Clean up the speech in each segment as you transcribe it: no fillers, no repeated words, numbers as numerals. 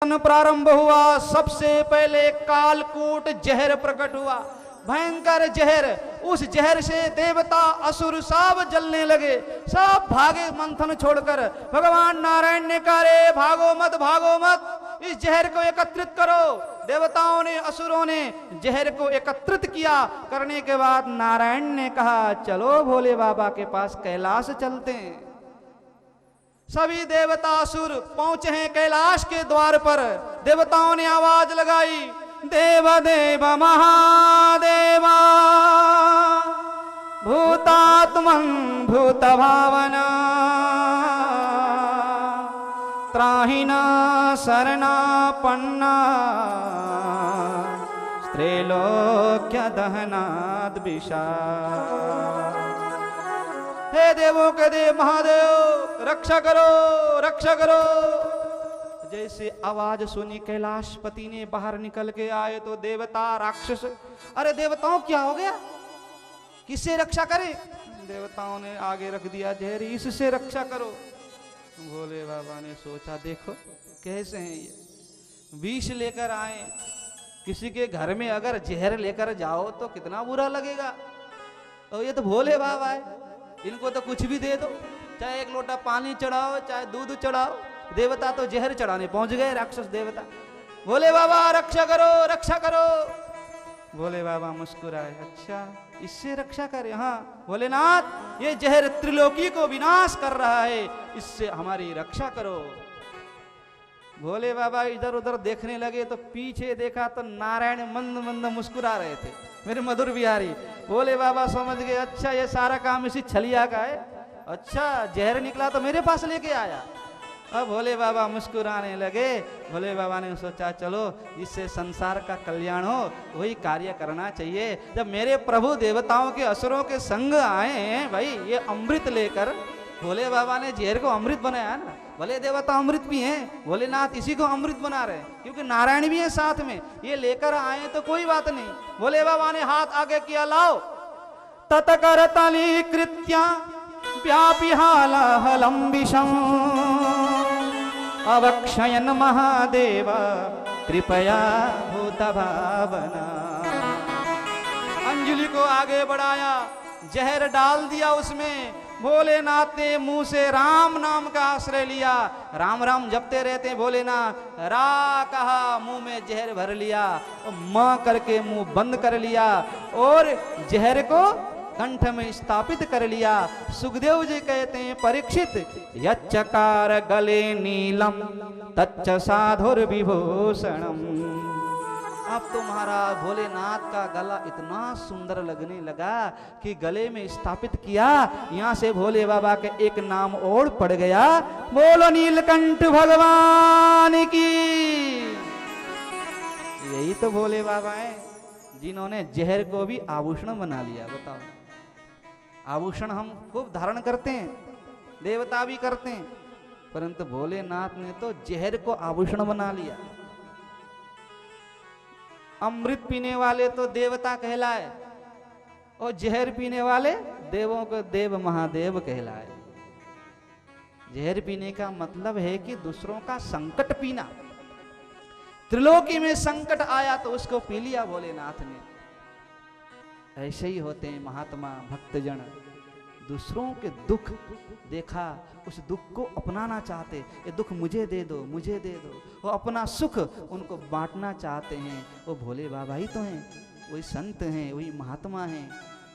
प्रारंभ हुआ, सबसे पहले कालकूट जहर प्रकट हुआ, भयंकर जहर। उस जहर से देवता असुर सब जलने लगे, सब भागे मंथन छोड़कर। भगवान नारायण ने कहा, रे भागो मत, भागो मत, इस जहर को एकत्रित करो। देवताओं ने, असुरों ने जहर को एकत्रित किया। करने के बाद नारायण ने कहा, चलो भोले बाबा के पास कैलाश चलते हैं। सभी देवता असुर पहुंचे हैं कैलाश के द्वार पर। देवताओं ने आवाज लगाई, देव देव महादेवा भूतात्मन भूत भावना त्राहिना शरणापन्ना स्त्रीलोक्य दहनाद विषा। हे देवों के देव महादेव, रक्षा करो, रक्षा करो। जैसे आवाज सुनी कैलाशपति ने बाहर निकल के आए तो देवता राक्षस, अरे देवताओं क्या हो गया, किससे रक्षा करें? देवताओं ने आगे रख दिया जहर, इससे रक्षा करो। भोले बाबा ने सोचा, देखो कैसे हैं ये, विष लेकर आए, किसी के घर में अगर जहर लेकर जाओ तो कितना बुरा लगेगा। और ये तो भोले बाबा है, इनको तो कुछ भी दे दो, चाहे एक लोटा पानी चढ़ाओ, चाहे दूध चढ़ाओ। देवता तो जहर चढ़ाने पहुंच गए, राक्षस देवता। भोले बाबा रक्षा करो, रक्षा करो। भोले बाबा मुस्कुराए, अच्छा इससे रक्षा करे? हाँ भोलेनाथ, ये जहर त्रिलोकी को विनाश कर रहा है, इससे हमारी रक्षा करो। भोले बाबा इधर उधर देखने लगे तो पीछे देखा तो नारायण मंद मंद मुस्कुरा रहे थे, मेरे मधुर बिहारी। भोले बाबा समझ गए, अच्छा ये सारा काम इसी छलिया का है, अच्छा जहर निकला तो मेरे पास लेके आया। अब भोले बाबा मुस्कुराने लगे। भोले बाबा ने सोचा, चलो इससे संसार का कल्याण हो, वही कार्य करना चाहिए। जब मेरे प्रभु देवताओं के असुरों के संग आए हैं, भाई ये अमृत लेकर, भोले बाबा ने जहर को अमृत बनाया ना, भले देवता अमृत भी हैं, भोलेनाथ इसी को अमृत बना रहे हैं, क्योंकि नारायण भी है साथ में, ये लेकर आए तो कोई बात नहीं। भोले बाबा ने हाथ आगे किया, लाओ। ततकर तली कृत्या व्यापी हालाहलम विषम अवक्षयन महादेव कृपया भूत भावना। अंजलि को आगे बढ़ाया, जहर डाल दिया उसमें। भोलेनाथ ने मुंह से राम नाम का आश्रय लिया, राम राम जपते रहते भोलेनाथ। रा कहा, मुंह में जहर भर लिया, और मां करके मुंह बंद कर लिया और जहर को कंठ में स्थापित कर लिया। सुखदेव जी कहते हैं, परीक्षित यच्चकार गले नीलम तच्च साधुर विभूषणम। अब तो महाराज भोलेनाथ का गला इतना सुंदर लगने लगा कि गले में स्थापित किया। यहां से भोले बाबा के एक नाम और पड़ गया, बोलो नीलकंठ भगवान की। यही तो भोले बाबा हैं जिन्होंने जहर को भी आभूषण बना लिया। बताओ, आभूषण हम खूब धारण करते हैं, देवता भी करते हैं, परंतु भोलेनाथ ने तो जहर को आभूषण बना लिया। अमृत पीने वाले तो देवता कहलाए और जहर पीने वाले देवों को देव महादेव कहलाए। जहर पीने का मतलब है कि दूसरों का संकट पीना। त्रिलोकी में संकट आया तो उसको पी लिया भोलेनाथ ने। ऐसे ही होते हैं महात्मा भक्तजन, दूसरों के दुख देखा, उस दुख को अपनाना चाहते, ये दुख मुझे दे दो, मुझे दे दो। वो अपना सुख उनको बांटना चाहते हैं। वो भोले बाबा ही तो हैं, वही संत हैं, वही महात्मा हैं,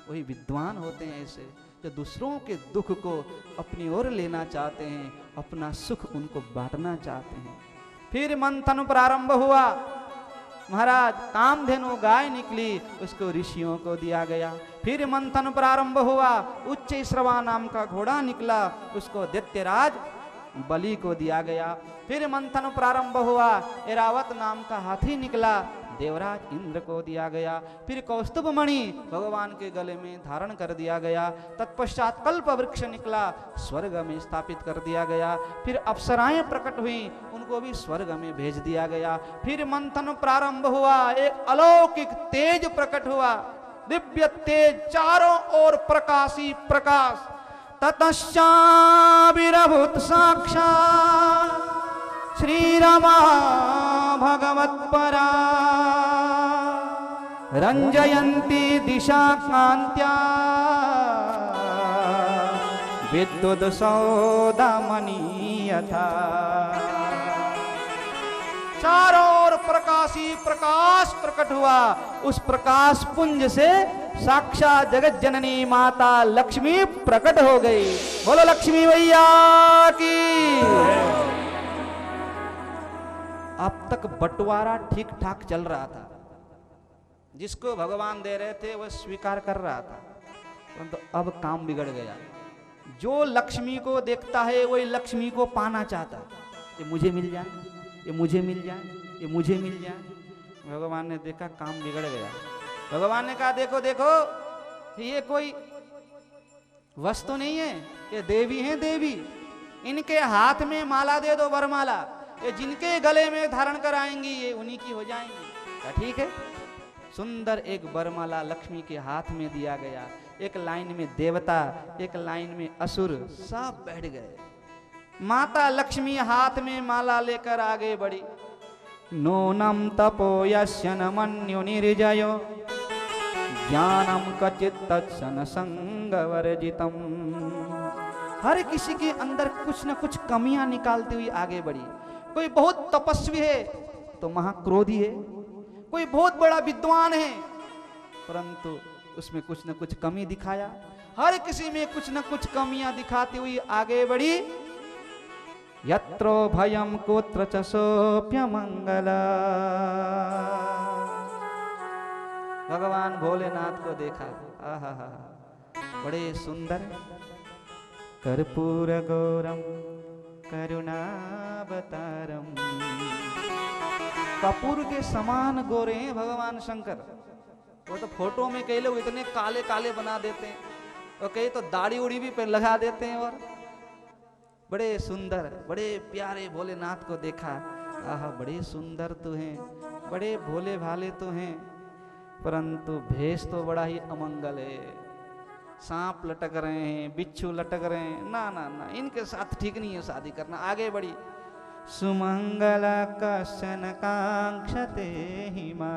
वही विद्वान होते हैं ऐसे, जो दूसरों के दुख को अपनी ओर लेना चाहते हैं, अपना सुख उनको बांटना चाहते हैं। फिर मंथन प्रारंभ हुआ। महाराज कामधेनु गाय निकली, उसको ऋषियों को दिया गया। फिर मंथन प्रारंभ हुआ, उच्च श्रवा नाम का घोड़ा निकला, उसको दैत्यराज बलि को दिया गया। फिर मंथन प्रारंभ हुआ, ऐरावत नाम का हाथी निकला, देवराज इंद्र को दिया गया। फिर कौस्तुभ मणि भगवान के गले में धारण कर दिया गया। तत्पश्चात कल्प वृक्ष निकला, स्वर्ग में स्थापित कर दिया गया। फिर अप्सराएं प्रकट हुई, उनको भी स्वर्ग में भेज दिया गया। फिर मंथन प्रारंभ हुआ, एक अलौकिक तेज प्रकट हुआ, दिव्य तेज, चारों ओर प्रकाशी प्रकाश। ततश्चाभिरभूत साक्षात् श्रीरमा भगवत्परा रंजयन्ती दिशा कांत्या विद्युत सौदामणि यथा। चारों ओर प्रकाशी प्रकाश प्रकट हुआ। उस प्रकाश पुंज से साक्षात जगत जननी माता लक्ष्मी प्रकट हो गई। बोलो लक्ष्मी मैया की। अब तक बंटवारा ठीक ठाक चल रहा था, जिसको भगवान दे रहे थे वह स्वीकार कर रहा था, परंतु अब काम बिगड़ गया। जो लक्ष्मी को देखता है वही लक्ष्मी को पाना चाहता है। ये मुझे मिल जाए, ये मुझे मिल जाए, ये मुझे मिल जाए। भगवान ने देखा काम बिगड़ गया। भगवान ने कहा देखो देखो, ये कोई वस्तु नहीं है, ये देवी है देवी। इनके हाथ में माला दे दो, वरमाला। ये जिनके गले में धारण कर आएंगी ये उन्हीं की हो जाएंगी। क्या ठीक है? सुंदर एक वरमाला लक्ष्मी के हाथ में दिया गया। एक लाइन में देवता, एक लाइन में असुर, सब बैठ गए। माता लक्ष्मी हाथ में माला लेकर आगे बढ़ी। नूनम तपो यस्य न मन्यो निर्जयो ज्ञानम कचित् तत्सन संगवर्जितम। हर किसी के अंदर कुछ न कुछ कमियां निकालती हुई आगे बढ़ी। कोई बहुत तपस्वी है तो महाक्रोधी है, कोई बहुत बड़ा विद्वान है परंतु उसमें कुछ न कुछ कमी दिखाया। हर किसी में कुछ न कुछ कमियां दिखाती हुई आगे बढ़ी। यत्रो भयम कोत्र च सोप्य मंगला। भगवान भोलेनाथ को देखा, आहा बड़े सुंदर। कर्पूर गौरम करुणावतारम। कपूर के समान गोरे हैं भगवान शंकर। वो तो फोटो में कई लोग इतने काले काले बना देते हैं, और कई तो दाढ़ी उड़ी भी पे लगा देते हैं। और बड़े सुंदर बड़े प्यारे भोलेनाथ को देखा, आहा बड़े सुंदर तो हैं, बड़े भोले भाले तो हैं, परंतु भेष तो बड़ा ही अमंगल है। सांप लटक रहे हैं, बिच्छू लटक रहे हैं, ना ना ना, इनके साथ ठीक नहीं है शादी करना। आगे बढ़ी। सुमंगला कशन कांक्षते हिमा।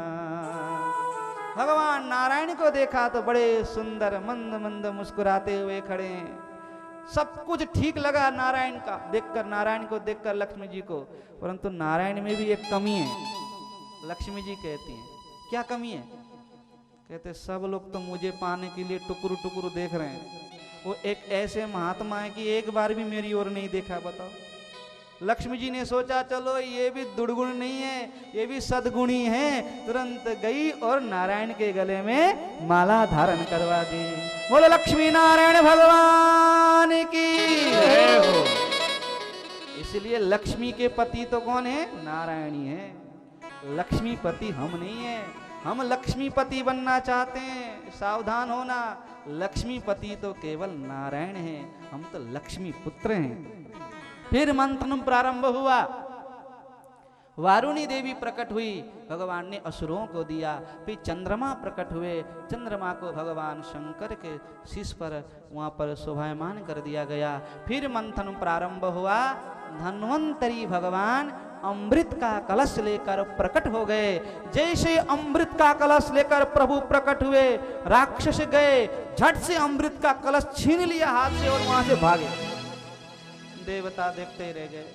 भगवान नारायण को देखा तो बड़े सुंदर मंद मंद मुस्कुराते हुए खड़े हैं। सब कुछ ठीक लगा नारायण का देखकर, नारायण को देखकर लक्ष्मी जी को, परंतु नारायण में भी एक कमी है। लक्ष्मी जी कहती हैं क्या कमी है? कहते सब लोग तो मुझे पाने के लिए टुकड़ू टुकड़ू देख रहे हैं, वो एक ऐसे महात्मा है कि एक बार भी मेरी ओर नहीं देखा। बताओ। लक्ष्मी जी ने सोचा चलो ये भी दुर्गुण नहीं है, ये भी सद्गुणी है। तुरंत गई और नारायण के गले में माला धारण करवा दी। बोलो लक्ष्मी नारायण भगवान की जय हो। इसलिए लक्ष्मी के पति तो कौन है? नारायणी है। लक्ष्मीपति हम नहीं है। हम लक्ष्मीपति बनना चाहते हैं, सावधान होना। लक्ष्मीपति तो केवल नारायण है, हम तो लक्ष्मी पुत्र हैं। फिर मंथन प्रारंभ हुआ। वारुणी देवी प्रकट हुई, भगवान ने असुरों को दिया। फिर चंद्रमा प्रकट हुए, चंद्रमा को भगवान शंकर के शीश पर वहां पर शोभायमान कर दिया गया। फिर मंथन प्रारंभ हुआ। धन्वंतरी भगवान अमृत का कलश लेकर प्रकट हो गए। जैसे अमृत का कलश लेकर प्रभु प्रकट हुए, राक्षस गए, झट से अमृत का कलश छीन लिया हाथ से और वहां से भागे। देवता देखते रह गए।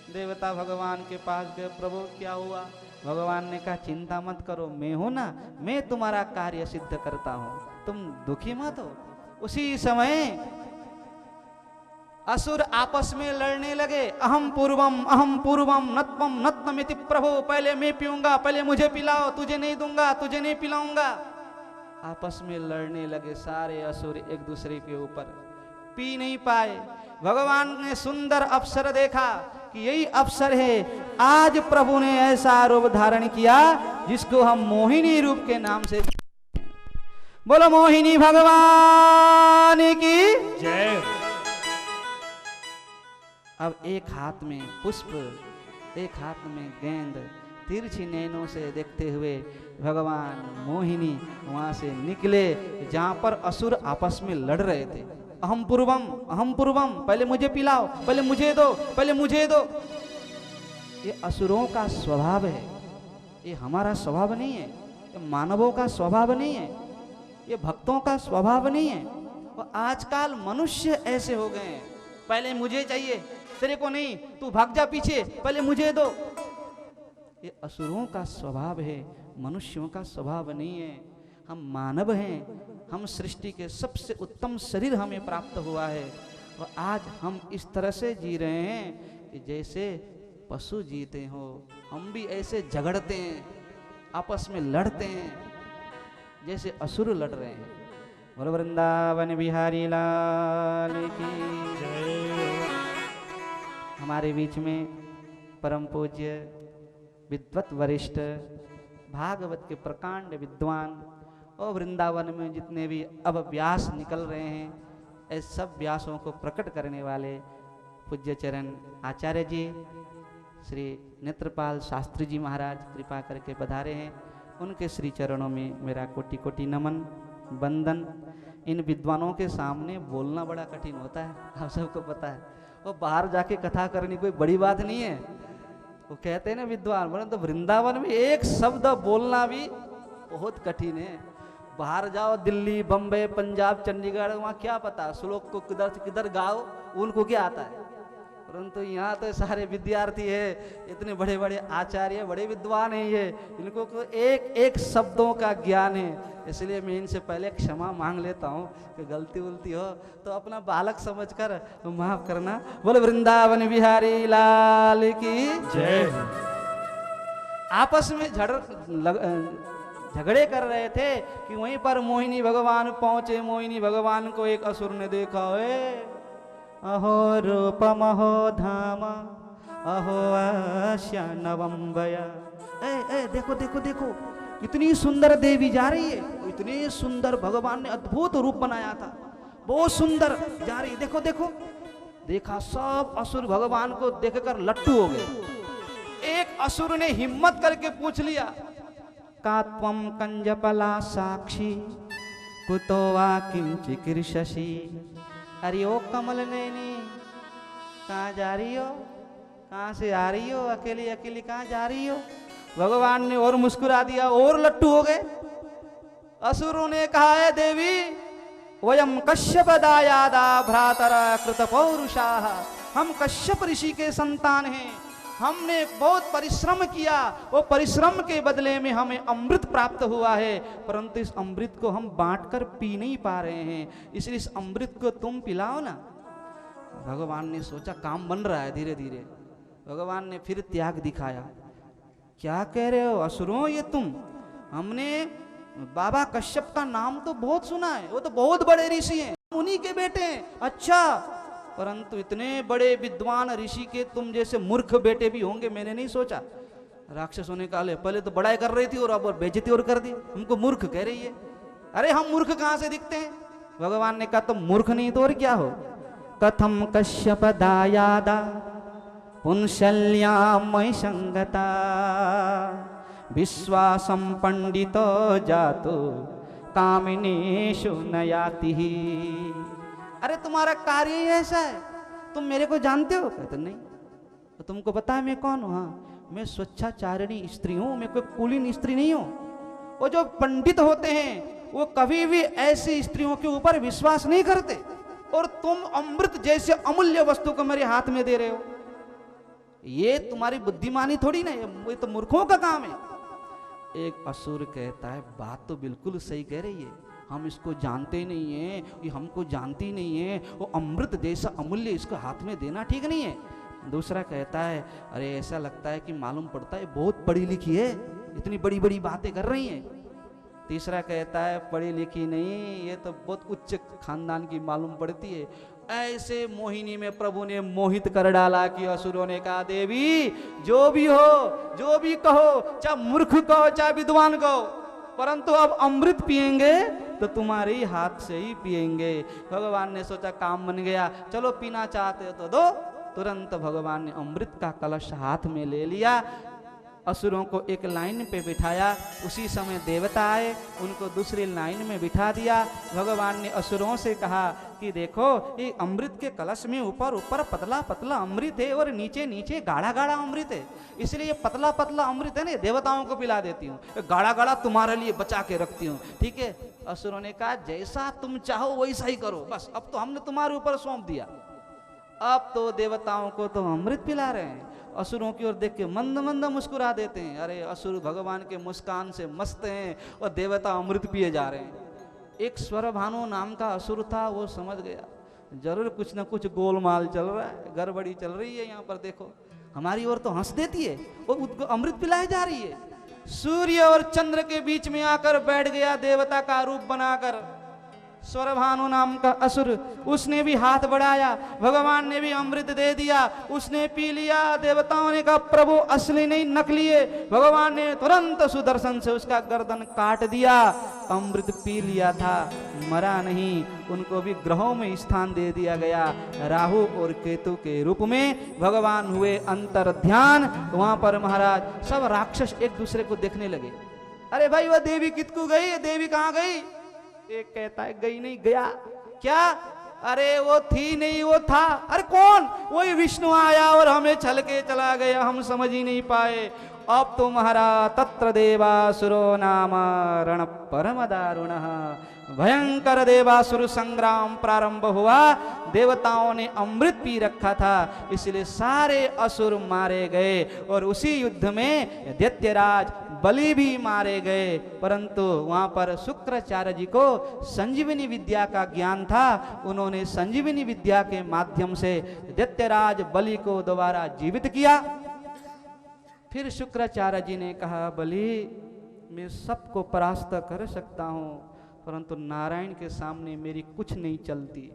देवता भगवान के पास गए, प्रभु क्या हुआ? भगवान ने कहा चिंता मत करो, मैं हूं ना, मैं तुम्हारा कार्य सिद्ध करता हूं, तुम दुखी मत हो। उसी समय असुर आपस में लड़ने लगे। अहम पूर्वम नत्वम नत्नमिति। प्रभु पहले मैं पीऊंगा, पहले मुझे पिलाओ, तुझे नहीं दूंगा, तुझे नहीं पिलाऊंगा। आपस में लड़ने लगे सारे असुर एक दूसरे के ऊपर। पी नहीं पाए। भगवान ने सुंदर अवसर देखा कि यही अवसर है। आज प्रभु ने ऐसा रूप धारण किया जिसको हम मोहिनी रूप के नाम से। बोलो मोहिनी भगवान की जय। अब एक हाथ में पुष्प, एक हाथ में गेंद, तिरछी नैनों से देखते हुए भगवान मोहिनी वहां से निकले जहां पर असुर आपस में लड़ रहे थे। अहम पूर्वम, पहले मुझे पिलाओ, पहले मुझे दो, पहले मुझे दो। ये असुरों का स्वभाव है, ये हमारा स्वभाव नहीं है, ये मानवों का स्वभाव नहीं है, ये भक्तों का स्वभाव नहीं है। और आजकल मनुष्य ऐसे हो गए हैं, पहले मुझे चाहिए, तेरे को नहीं, तू भाग जा पीछे, पहले मुझे दो। ये असुरों का स्वभाव है, मनुष्यों का स्वभाव नहीं है। हम मानव हैं, हम सृष्टि के सबसे उत्तम शरीर हमें प्राप्त हुआ है और आज हम इस तरह से जी रहे हैं कि जैसे पशु जीते हो। हम भी ऐसे झगड़ते हैं, आपस में लड़ते हैं जैसे असुर लड़ रहे हैं। बोलो वृंदावन बिहारी लाल की जय। हमारे बीच में परम पूज्य विद्वत वरिष्ठ भागवत के प्रकांड विद्वान और वृंदावन में जितने भी अब व्यास निकल रहे हैं, ऐसे सब व्यासों को प्रकट करने वाले पूज्य चरण आचार्य जी श्री नेत्रपाल शास्त्री जी महाराज कृपा करके पधारे हैं। उनके श्री चरणों में मेरा कोटि कोटि नमन वंदन। इन विद्वानों के सामने बोलना बड़ा कठिन होता है, आप सबको पता है। वो बाहर जाके कथा करनी कोई बड़ी बात नहीं है। वो कहते हैं ना विद्वान, बोले तो वृंदावन में एक शब्द बोलना भी बहुत कठिन है। बाहर जाओ दिल्ली, बम्बई, पंजाब, चंडीगढ़, वहाँ क्या पता श्लोक को किधर से किधर गाओ, उनको क्या आता है। परंतु यहाँ तो सारे विद्यार्थी है, इतने बड़े बड़े आचार्य, बड़े विद्वान हैं ये, इनको एक एक शब्दों का ज्ञान है। इसलिए मैं इनसे पहले क्षमा मांग लेता हूँ कि गलती उलती हो तो अपना बालक समझकर तो माफ करना। बोले वृंदावन बिहारी लाल की जय। आपस में झगड़े कर रहे थे कि वहीं पर मोहिनी भगवान पहुंचे। मोहिनी भगवान को एक असुर ने देखा, अहो रूपम अहो धाम अहो आश्यानवंबया। देखो देखो देखो, इतनी सुंदर देवी जा रही है, इतने सुंदर भगवान ने अद्भुत रूप बनाया था, बहुत सुंदर जा रही, देखो देखो। देखा, सब असुर भगवान को देखकर लट्टू हो गए। एक असुर ने हिम्मत करके पूछ लिया, का त्वं कंजपला साक्षी कुतो वा किंचिकीर्षसि। अरे ओ कमल नैनी, कहाँ जा रही हो, कहाँ से आ रही हो, अकेली अकेली कहाँ जा रही हो। भगवान ने और मुस्कुरा दिया, और लट्टू हो गए। असुरों ने कहा, है देवी, वयम कश्यप दायादा भ्रातरा कृत पौरुषाः। हम कश्यप ऋषि के संतान हैं, हमने बहुत परिश्रम किया, वो परिश्रम के बदले में हमें अमृत प्राप्त हुआ है, परंतु इस अमृत को हम बांटकर पी नहीं पा रहे हैं, इसलिए इस अमृत को तुम पिलाओ ना। भगवान ने सोचा काम बन रहा है धीरे धीरे। भगवान ने फिर त्याग दिखाया, क्या कह रहे हो असुरों, ये तुम, हमने बाबा कश्यप का नाम तो बहुत सुना है, वो तो बहुत बड़े ऋषि हैं, उन्हीं के बेटे हैं। अच्छा, परंतु इतने बड़े विद्वान ऋषि के तुम जैसे मूर्ख बेटे भी होंगे, मैंने नहीं सोचा। राक्षसों ने कहा, पहले तो बड़ाई कर रही थी और अब और बेइज्जती और कर दी, हमको मूर्ख कह रही है। अरे हम मूर्ख कहाँ से दिखते हैं। भगवान ने कहा, तुम मूर्ख नहीं तो और क्या हो। कथम कश्यप दायादा पुंसल्यामय संगता विश्वासम पंडितो जातो कामिनीषु नयाति। अरे तुम्हारा कार्य ही ऐसा है, तुम मेरे को जानते हो। कहते नहीं, तो तुमको पता है मैं कौन हूँ। हाँ, मैं स्वच्छाचारिणी स्त्री हूँ, मैं कोई कुलीन स्त्री नहीं हूँ। वो जो पंडित होते हैं वो कभी भी ऐसी स्त्रियों के ऊपर विश्वास नहीं करते, और तुम अमृत जैसे अमूल्य वस्तु को मेरे हाथ में दे रहे हो, ये तुम्हारी बुद्धिमानी थोड़ी ना, ये तो मूर्खों का काम है। एक असुर कहता है, बात तो बिल्कुल सही कह रही है, हम इसको जानते ही नहीं है, ये हमको जानती नहीं है, वो अमृत जैसा अमूल्य इसको हाथ में देना ठीक नहीं है। दूसरा कहता है, अरे ऐसा लगता है कि मालूम पड़ता है बहुत पढ़ी लिखी है, इतनी बड़ी बड़ी बातें कर रही है। तीसरा कहता है, पढ़ी लिखी नहीं, ये तो बहुत उच्च खानदान की मालूम पड़ती है। ऐसे मोहिनी में प्रभु ने मोहित कर डाला कि असुरों ने कहा, देवी जो भी हो, जो भी कहो, चाहे मूर्ख कहो चाहे विद्वान कहो, परंतु अब अमृत पिएंगे तो तुम्हारे ही हाथ से ही पिएंगे। भगवान ने सोचा काम बन गया, चलो पीना चाहते हो तो दो। तुरंत भगवान ने अमृत का कलश हाथ में ले लिया, असुरों को एक लाइन पे बिठाया। उसी समय देवता आए, उनको दूसरी लाइन में बिठा दिया। भगवान ने असुरों से कहा कि देखो, ये अमृत के कलश में ऊपर ऊपर पतला पतला अमृत है और नीचे नीचे गाढ़ा गाढ़ा अमृत है, इसलिए ये पतला पतला अमृत है ना, देवताओं को पिला देती हूँ, गाढ़ा गाढ़ा तुम्हारे लिए बचा के रखती हूँ, ठीक है। असुरों ने कहा जैसा तुम चाहो वैसा ही करो, बस अब तो हमने तुम्हारे ऊपर सौंप दिया। अब तो देवताओं को तो अमृत पिला रहे हैं। असुरों की ओर देख के मंद मंद मुस्कुरा देते हैं। अरे असुर भगवान के मुस्कान से मस्त हैं और देवता अमृत पिए जा रहे हैं। एक स्वरभानु नाम का असुर था, वो समझ गया जरूर कुछ न कुछ गोलमाल चल रहा है, गड़बड़ी चल रही है यहाँ पर। देखो हमारी ओर तो हंस देती है और उसको अमृत पिलाई जा रही है। सूर्य और चंद्र के बीच में आकर बैठ गया देवता का रूप बनाकर स्वरभानु नाम का असुर। उसने भी हाथ बढ़ाया, भगवान ने भी अमृत दे दिया, उसने पी लिया। देवताओं ने कहा प्रभु असली नहीं नकली है। भगवान ने तुरंत सुदर्शन से उसका गर्दन काट दिया। अमृत पी लिया था, मरा नहीं। उनको भी ग्रहों में स्थान दे दिया गया। राहु और केतु के रूप में भगवान हुए अंतर ध्यान। वहां पर महाराज सब राक्षस एक दूसरे को देखने लगे। अरे भाई वह देवी कितकू गई, देवी कहाँ गई? एक कहता है गई नहीं, गया क्या? अरे वो थी नहीं, वो था। अरे कौन? वही विष्णु आया और हमें छल के चला गया, हम समझ ही नहीं पाए। अब तो महाराज तत्र देवासुरो नाम रण परम दारुण, भयंकर देवासुर संग्राम प्रारंभ हुआ। देवताओं ने अमृत पी रखा था, इसलिए सारे असुर मारे गए। और उसी युद्ध में दैत्यराज बलि भी मारे गए। परंतु वहां पर शुक्राचार्य जी को संजीवनी विद्या का ज्ञान था। उन्होंने संजीवनी विद्या के माध्यम से दैत्यराज बलि को दोबारा जीवित किया। फिर शुक्राचार्य जी ने कहा बलि मैं सबको परास्त कर सकता हूं, परंतु नारायण के सामने मेरी कुछ नहीं चलती।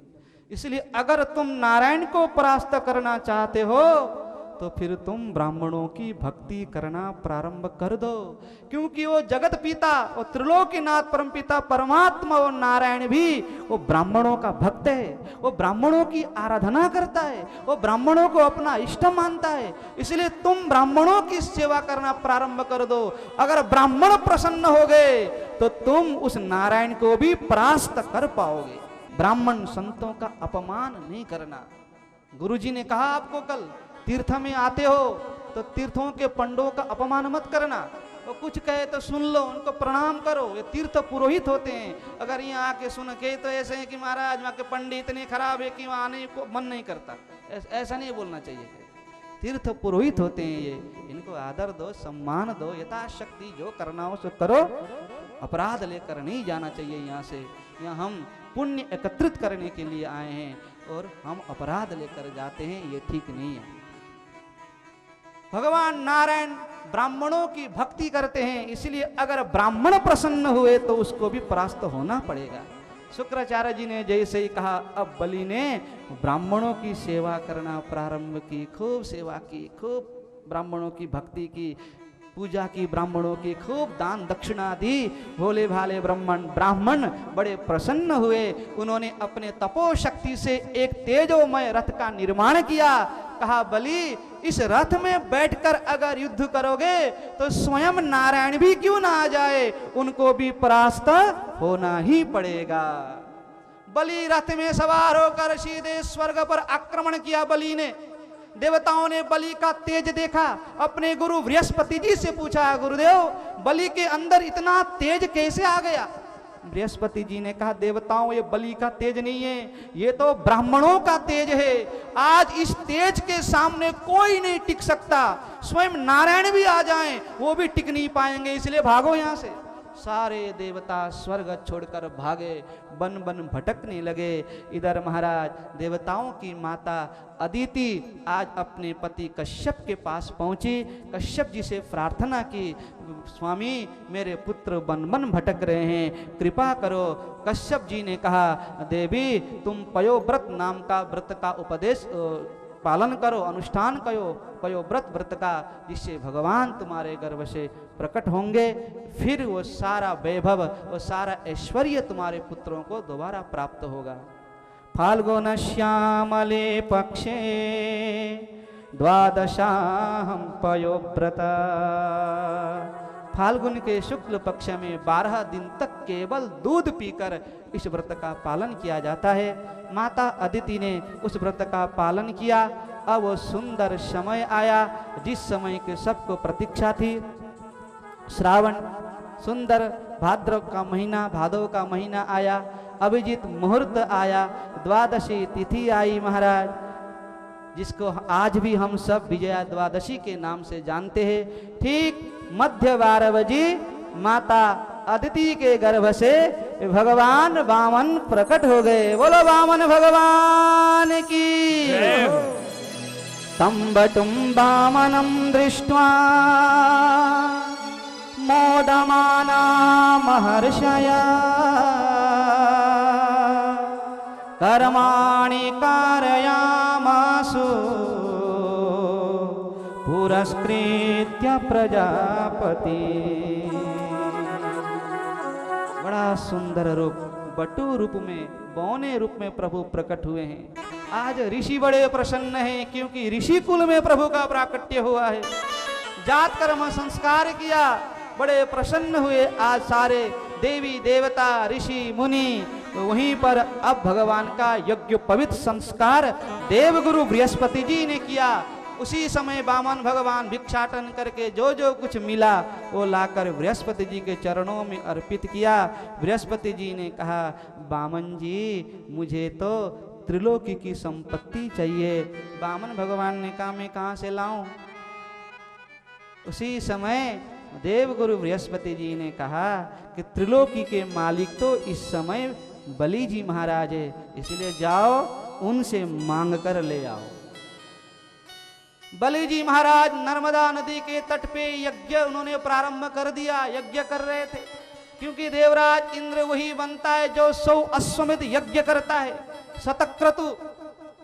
इसलिए अगर तुम नारायण को परास्त करना चाहते हो तो फिर तुम ब्राह्मणों की भक्ति करना प्रारंभ कर दो, क्योंकि वो जगत पिता और त्रिलोकीनाथ परमपिता परमात्मा और नारायण भी वो ब्राह्मणों का भक्त है। वो ब्राह्मणों की आराधना करता है, वो ब्राह्मणों को अपना इष्ट मानता है। इसलिए तुम ब्राह्मणों की सेवा करना प्रारंभ कर दो। अगर ब्राह्मण प्रसन्न हो गए तो तुम उस नारायण को भी परास्त कर पाओगे। ब्राह्मण संतों का अपमान नहीं करना। गुरुजी ने कहा आपको कल तीर्थ में आते हो तो तीर्थों के पंडों का अपमान मत करना। वो कुछ कहे तो सुन लो, उनको प्रणाम करो, ये तीर्थ पुरोहित होते हैं। अगर यहाँ आके सुन के तो ऐसे है कि महाराज वहाँ के पंडित इतने खराब है कि वहाँ आने को मन नहीं करता, ऐसा नहीं बोलना चाहिए। तीर्थ पुरोहित होते हैं ये, इनको आदर दो, सम्मान दो, यथाशक्ति जो करना हो सो करो। अपराध लेकर नहीं जाना चाहिए यहाँ से। यहाँ हम पुण्य एकत्रित करने के लिए आए हैं और हम अपराध लेकर जाते हैं, ये ठीक नहीं है। भगवान नारायण ब्राह्मणों की भक्ति करते हैं, इसलिए अगर ब्राह्मण प्रसन्न हुए तो उसको भी परास्त होना पड़ेगा। शुक्राचार्य जी ने जैसे ही कहा, अब बलि ने ब्राह्मणों की सेवा करना प्रारंभ की, खूब सेवा की, खूब ब्राह्मणों की भक्ति की, पूजा की, ब्राह्मणों की खूब दान दक्षिणा दी। भोले भाले ब्राह्मण बड़े प्रसन्न हुए। उन्होंने अपने तपोशक्ति से एक तेजोमय रथ का निर्माण किया। कहा बलि इस रथ में बैठकर अगर युद्ध करोगे तो स्वयं नारायण भी क्यों ना आ जाए, उनको भी परास्त होना ही पड़ेगा। बलि रथ में सवार होकर सीधे स्वर्ग पर आक्रमण किया। बलि ने, देवताओं ने बलि का तेज देखा। अपने गुरु बृहस्पति जी से पूछा, गुरुदेव बलि के अंदर इतना तेज कैसे आ गया? बृहस्पति जी ने कहा, देवताओं ये बलि का तेज नहीं है, ये तो ब्राह्मणों का तेज है। आज इस तेज के सामने कोई नहीं टिक सकता। स्वयं नारायण भी आ जाएं वो भी टिक नहीं पाएंगे, इसलिए भागो यहां से। सारे देवता स्वर्ग छोड़कर भागे, बन बन भटकने लगे। इधर महाराज देवताओं की माता अदिति आज अपने पति कश्यप के पास पहुंची। कश्यप जी से प्रार्थना की, स्वामी मेरे पुत्र बन बन भटक रहे हैं, कृपा करो। कश्यप जी ने कहा, देवी तुम पयोव्रत नाम का व्रत का उपदेश पालन करो, अनुष्ठान करो पयोव्रत व्रत का, जिससे भगवान तुम्हारे गर्भ से प्रकट होंगे। फिर वो सारा वैभव, वो सारा ऐश्वर्य तुम्हारे पुत्रों को दोबारा प्राप्त होगा। फाल्गुन श्यामले पक्षे द्वादशाहम पयोव्रत। फाल्गुन के शुक्ल पक्ष में 12 दिन तक केवल दूध पीकर इस व्रत का पालन किया जाता है। माता अदिति ने उस व्रत का पालन किया। अब वो सुंदर समय आया जिस समय के सबको प्रतीक्षा थी। श्रावण सुंदर भाद्रव का महीना, भादव का महीना आया, अभिजीत मुहूर्त आया, द्वादशी तिथि आई महाराज, जिसको आज भी हम सब विजया द्वादशी के नाम से जानते हैं। ठीक मध्य 12 बजे माता अदिति के गर्भ से भगवान वामन प्रकट हो गए। बोलो वामन भगवान की। तं वटुं वामनं दृष्ट्वा मोदमाना महर्षया कर्माणि कारयामासु पुरस्कृत्य प्रजापति। बड़ा सुंदर रूप, बटु रूप में, बौने रूप में प्रभु प्रकट हुए हैं। आज ऋषि बड़े प्रसन्न हैं क्योंकि ऋषि कुल में प्रभु का प्राकट्य हुआ है। जात कर्म संस्कार किया, बड़े प्रसन्न हुए। आज सारे देवी देवता ऋषि मुनि वहीं पर अब भगवान का यज्ञ पवित्र संस्कार देवगुरु बृहस्पति जी ने किया। उसी समय वामन भगवान भिक्षाटन करके जो जो कुछ मिला वो लाकर बृहस्पति जी के चरणों में अर्पित किया। बृहस्पति जी ने कहा, वामन जी मुझे तो त्रिलोकी की संपत्ति चाहिए। वामन भगवान ने कहा, मैं कहाँ से लाऊं? उसी समय देवगुरु बृहस्पति जी ने कहा कि त्रिलोकी के मालिक तो इस समय बलि जी महाराज है, इसलिए जाओ उनसे मांग कर ले आओ। बलि जी महाराज नर्मदा नदी के तट पे यज्ञ उन्होंने प्रारंभ कर दिया। यज्ञ कर रहे थे क्योंकि देवराज इंद्र वही बनता है जो 100 अश्वमेध यज्ञ करता है, शतक्रतु।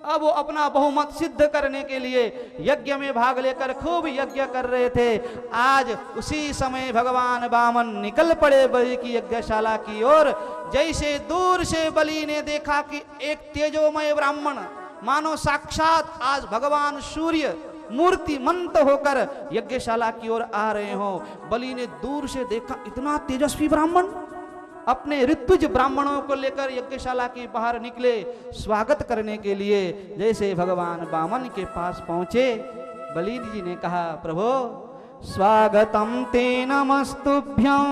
अब वो अपना बहुमत सिद्ध करने के लिए यज्ञ में भाग लेकर खूब यज्ञ कर रहे थे। आज उसी समय भगवान वामन निकल पड़े बलि की यज्ञशाला की ओर। जैसे दूर से बलि ने देखा कि एक तेजोमय ब्राह्मण मानो साक्षात आज भगवान सूर्य मूर्तिमंत होकर यज्ञशाला की ओर आ रहे हो, बलि ने दूर से देखा इतना तेजस्वी ब्राह्मण। अपने ऋत्विज ब्राह्मणों को लेकर यज्ञशाला के बाहर निकले स्वागत करने के लिए। जैसे भगवान वामन के पास पहुंचे, बलि जी ने कहा, प्रभु स्वागतम ते नमस्तुभ्यं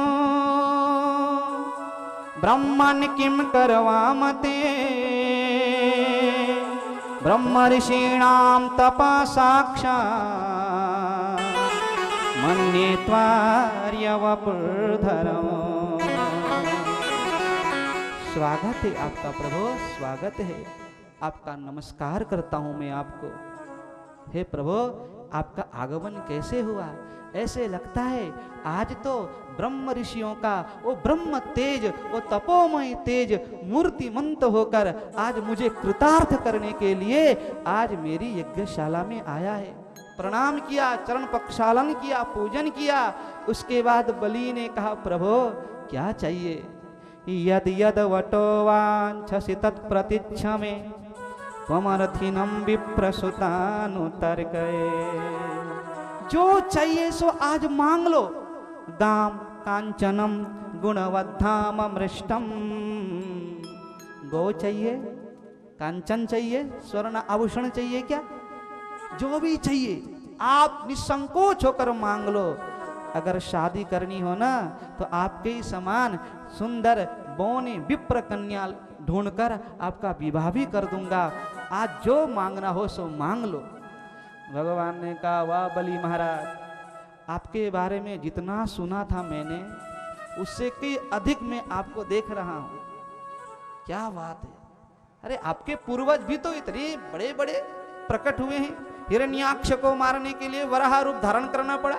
ब्रह्मन् किम करवामते ब्रह्म ऋषीणां तपः साक्षात् मन्ये त्वार्यवपुर्धरम्। स्वागत है आपका प्रभु, स्वागत है आपका, नमस्कार करता हूं मैं आपको। हे प्रभु आपका आगमन कैसे हुआ? ऐसे लगता है आज तो ब्रह्म ऋषियों का वो ब्रह्म तेज, वो तपोमय तेज मूर्तिमंत होकर आज मुझे कृतार्थ करने के लिए आज मेरी यज्ञशाला में आया है। प्रणाम किया, चरण प्रक्षालन किया, पूजन किया। उसके बाद बलि ने कहा, प्रभु क्या चाहिए? यद यद वटो वांछसि तत्प्रतीच्छ मे त्वमर्थिनं विप्रसुतानुतर्कये। जो चाहिए सो आज मांग लो। दाम कांचनम गुणवद्धाम अमृष्टम। गो चाहिए, कांचन चाहिए, स्वर्ण आभूषण चाहिए, क्या जो भी चाहिए आप निसंकोच होकर मांग लो। अगर शादी करनी हो ना तो आपके ही समान सुंदर बौने विप्र कन्या ढूंढकर आपका विवाह भी कर दूंगा। आज जो मांगना हो सो मांग लो। भगवान ने कहा, वाह बलि महाराज, आपके बारे में जितना सुना था मैंने उससे कई अधिक मैं आपको देख रहा हूं। क्या बात है! अरे आपके पूर्वज भी तो इतने बड़े बड़े प्रकट हुए हैं। हिरण्याक्ष को मारने के लिए वराह रूप धारण करना पड़ा,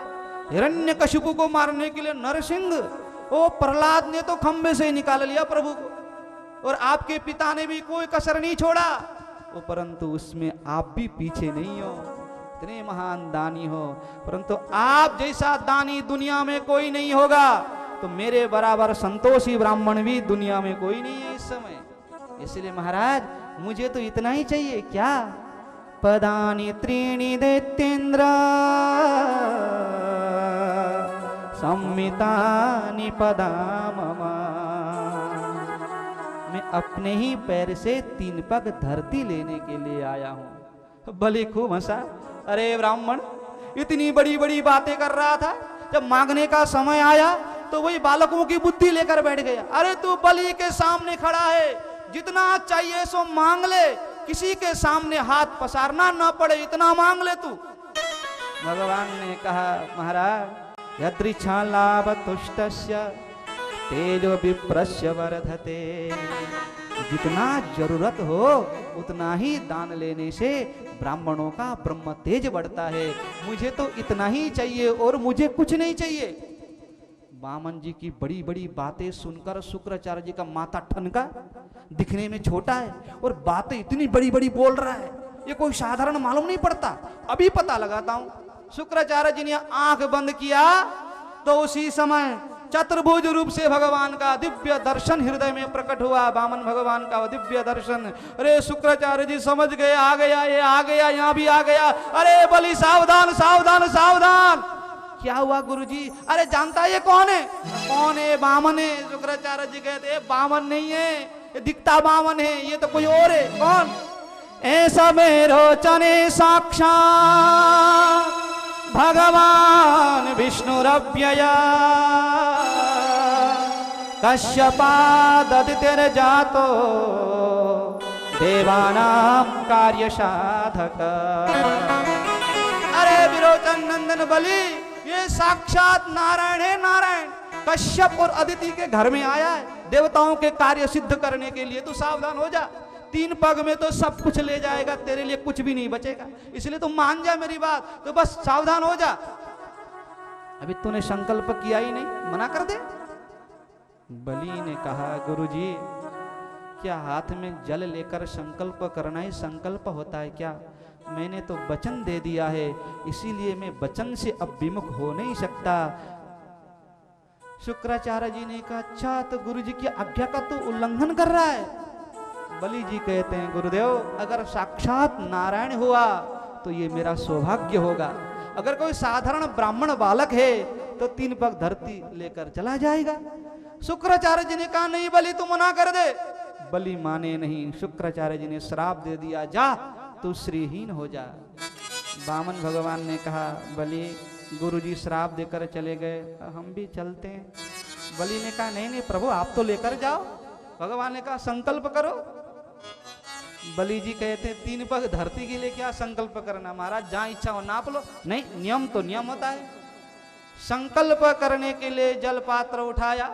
हिरण्यकशिपु को मारने के लिए नरसिंह, ओ प्रहलाद ने तो खंबे से ही निकाल लिया प्रभु को, और आपके पिता ने भी कोई कसर नहीं छोड़ा। वो परंतु उसमें आप भी पीछे नहीं हो, इतने महान दानी हो। परंतु आप जैसा दानी दुनिया में कोई नहीं होगा, तो मेरे बराबर संतोषी ब्राह्मण भी दुनिया में कोई नहीं है इस समय। इसलिए महाराज मुझे तो इतना ही चाहिए। क्या? पदानि त्रीणि दैत्येन्द्र संमितानि पदा मम। मैं अपने ही पैर से 3 पग धरती लेने के लिए आया हूं। बलि खूब हंसा। अरे ब्राह्मण, इतनी बड़ी बड़ी बातें कर रहा था, जब मांगने का समय आया तो वही बालकों की बुद्धि लेकर बैठ गया। अरे तू बलि के सामने खड़ा है, जितना चाहिए सो मांग ले, किसी के सामने हाथ पसारना ना पड़े, इतना मांग ले तू। भगवान ने कहा, महाराज यदृच्छा लाभ तुष्टस्य तेजो विप्रस्य वर्धते। जितना जरूरत हो उतना ही दान लेने से ब्राह्मणों का ब्रह्म तेज बढ़ता है। मुझे तो इतना ही चाहिए और मुझे कुछ नहीं चाहिए। वामन जी की बड़ी बड़ी बातें सुनकर शुक्राचार्य जी का माथा ठनका। दिखने में छोटा है और बातें इतनी बड़ी बड़ी बोल रहा है, ये कोई साधारण मालूम नहीं पड़ता। अभी पता लगाता हूं। शुक्राचार्य जी ने आंख बंद किया तो उसी समय चतुर्भुज रूप से भगवान का दिव्य दर्शन हृदय में प्रकट हुआ। वामन भगवान का दिव्य दर्शन। अरे शुक्राचार्य जी समझ गए, आ गया, ये आ गया, यहां भी आ गया। अरे बलि सावधान सावधान सावधान। क्या हुआ गुरुजी? अरे जानता है ये कौन है? कौन है? वामन है। शुक्राचार्य जी कहते वामन नहीं है, ये दिखता वामन है, ये तो कोई और है। कौन? ऐसा मेरो चने साक्षात भगवान विष्णुरव्यया कश्यपाददितिर्जातो देवानां कार्य साधक। अरे विरोचन नंदन बलि, ये साक्षात नारायण है। नारायण कश्यप और अदिति के घर में आया है देवताओं के कार्य सिद्ध करने के लिए। तू सावधान हो जा, 3 पग में तो सब कुछ ले जाएगा, तेरे लिए कुछ भी नहीं बचेगा। इसलिए तुम मान जा मेरी बात, तो बस सावधान हो जा। अभी तूने संकल्प किया ही नहीं, मना कर दे। बलि ने कहा, गुरुजी क्या हाथ में जल लेकर संकल्प करना ही संकल्प होता है क्या? मैंने तो वचन दे दिया है, इसीलिए मैं वचन से अब विमुख हो नहीं सकता। शुक्राचार्य जी ने कहा, अच्छा तो गुरुजी की आज्ञा का तो उल्लंघन कर रहा है। बलि जी कहते हैं, गुरुदेव अगर साक्षात नारायण हुआ तो ये मेरा सौभाग्य होगा। अगर कोई साधारण ब्राह्मण बालक है तो 3 पग धरती लेकर चला जाएगा। शुक्राचार्य जी ने कहा, नहीं बलि तू मना कर दे। बलि माने नहीं। शुक्राचार्य जी ने श्राप दे दिया, जा तू श्रीहीन हो जा। वामन भगवान ने कहा, बलि गुरुजी श्राप देकर चले गए, हम भी चलते हैं। बलि ने कहा, नहीं नहीं प्रभु आप तो लेकर जाओ। भगवान ने कहा, संकल्प करो। बलि जी कहते 3 पग धरती के लिए क्या संकल्प करना महाराज, जहां इच्छा हो नाप लो। नहीं, नियम तो नियम होता है। संकल्प करने के लिए जल पात्र उठाया।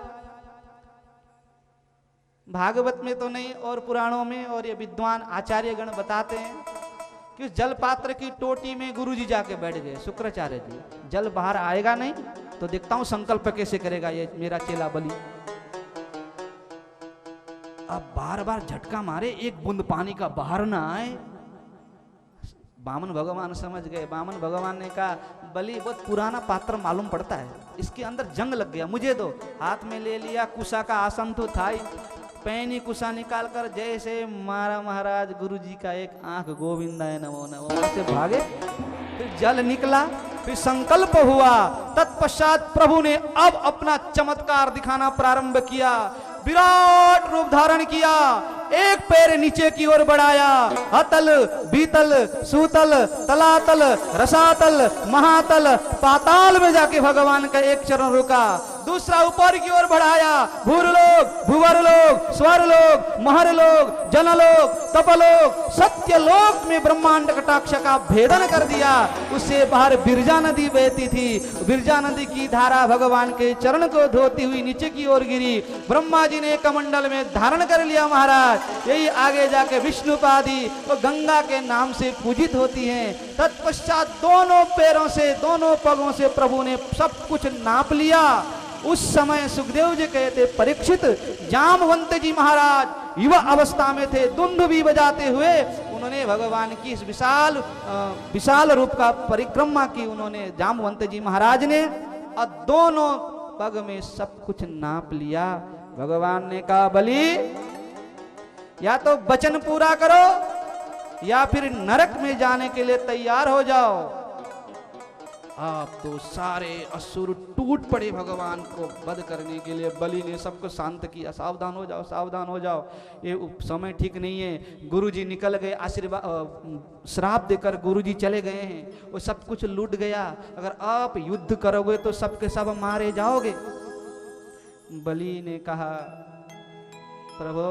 भागवत में तो नहीं और पुराणों में और ये विद्वान आचार्य गण बताते हैं कि जल पात्र की टोटी में गुरुजी जाके बैठ गए। शुक्राचार्य जी, जल बाहर आएगा नहीं तो देखता हूं संकल्प कैसे करेगा ये मेरा चेला बलि। अब बार बार झटका मारे, एक बूंद पानी का बाहर ना आए। वामन भगवान समझ गए। वामन भगवान ने कहा, बलि बहुत पुराना पात्र मालूम पड़ता है, इसके अंदर जंग लग गया, मुझे दो। हाथ में ले लिया, कुशा का आसन तो था ही, पैनी कुशा निकाल कर जैसे मारा महाराज, गुरुजी का एक आंख गोविंदाय नमो नमो से भागे। फिर जल निकला, फिर संकल्प हुआ। तत्पश्चात प्रभु ने अब अपना चमत्कार दिखाना प्रारंभ किया। विराट रूप धारण किया, एक पैर नीचे की ओर बढ़ाया। अतल, बीतल, सूतल, तलातल, रसातल, महातल, पाताल में जाके भगवान का एक चरण रुका। दूसरा ऊपर की ओर बढ़ाया। भूरलोक, भुवरलोक, स्वरलोक, महरलोक, जनलोक, तपलोक, सत्यलोक में ब्रह्मांड कटाक्ष का भेदन कर दिया। उससे बाहर बिरजा नदी बहती थी। बिरजा नदी की धारा भगवान के चरण को धोती हुई नीचे की ओर गिरी। ब्रह्मा जी ने कमंडल में धारण कर लिया महाराज। यही आगे जाके विष्णुपादी और गंगा के नाम से पूजित होती हैं। तत्पश्चात दोनों पैरों से, दोनों पगों से प्रभु ने सब कुछ नाप लिया। उस समय सुखदेव जी कहते, परीक्षित जामवंत जी महाराज युवा अवस्था में थे, दुंदुभी बजाते हुए उन्होंने भगवान की इस विशाल रूप का परिक्रमा की। उन्होंने जामवंत जी महाराज ने और दोनों पग में सब कुछ नाप लिया। भगवान ने कहा, बलि या तो वचन पूरा करो या फिर नरक में जाने के लिए तैयार हो जाओ। आप तो सारे असुर टूट पड़े भगवान को वध करने के लिए। बलि ने सबको शांत किया, सावधान हो जाओ, सावधान हो जाओ, ये समय ठीक नहीं है। गुरुजी निकल गए, आशीर्वाद श्राप देकर गुरुजी चले गए हैं, वो सब कुछ लूट गया। अगर आप युद्ध करोगे तो सबके सब मारे जाओगे। बलि ने कहा, प्रभु